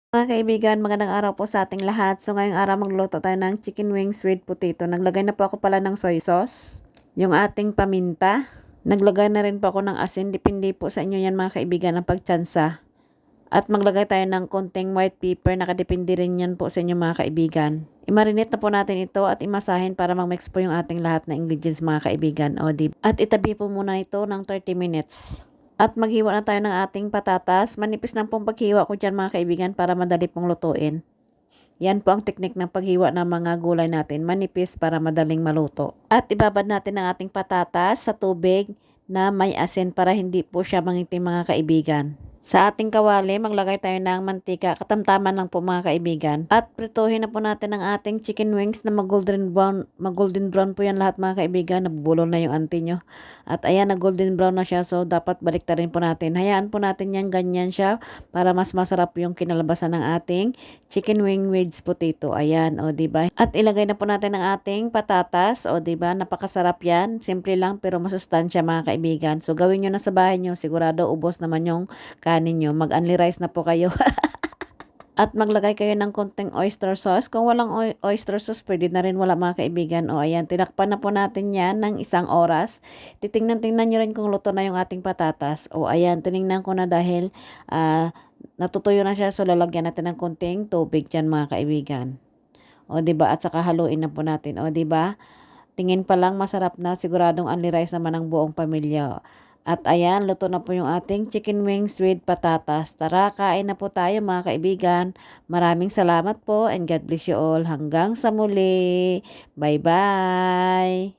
Mga kaibigan, magandang araw po sa ating lahat. So ngayong araw magluluto tayo ng chicken wings with potato. Naglagay na po ako pala ng soy sauce, yung ating paminta. Naglagay na rin po ako ng asin. Depende po sa inyo yan mga kaibigan ang pagtsansa. At maglagay tayo ng konting white pepper. Nakadepende rin yan po sa inyo mga kaibigan. I-marinate na po natin ito at imasahin para mag-mix po yung ating lahat na ingredients mga kaibigan. At itabi po muna ito ng 30 minutes. At maghiwa na tayo ng ating patatas. Manipis lang pong paghiwa ko dyan mga kaibigan para madali pong lutuin. Yan po ang teknik ng paghiwa ng mga gulay natin. Manipis para madaling maluto. At ibabad natin ang ating patatas sa tubig na may asin para hindi po siya mangitim mga kaibigan. Sa ating kawali, maglagay tayo ng mantika. Katamtaman lang po mga kaibigan. At prituhin na po natin ang ating chicken wings na mag-golden brown. Mag-golden brown po yan lahat mga kaibigan. Nabubulol na yung auntie nyo. At ayan, nag-golden brown na siya. So, dapat baliktarin po natin. Hayaan po natin yan ganyan siya para mas masarap yung kinalabasan ng ating chicken wing with potato. Ayan, o diba? At ilagay na po natin ang ating patatas. O diba? Napakasarap yan. Simple lang pero masustansya mga kaibigan. So, gawin nyo na sa bahay nyo. Sigurado ubos naman yung ninyo. Mag-only rice na po kayo. At maglagay kayo ng konting oyster sauce. Kung walang oyster sauce, pwede na rin wala mga kaibigan. O ayan, tinakpan na po natin yan ng 1 oras. Tingnan nyo rin kung luto na yung ating patatas. O ayan, tinignan ko na dahil natutuyo na siya. So lalagyan natin ng konting tubig dyan mga kaibigan. O diba? At saka haluin na po natin. O diba? Tingin pa lang masarap na. Siguradong only rice naman ang buong pamilya. At ayan, luto na po yung ating chicken wings with patatas. Tara, kain na po tayo mga kaibigan. Maraming salamat po and God bless you all. Hanggang sa muli. Bye-bye.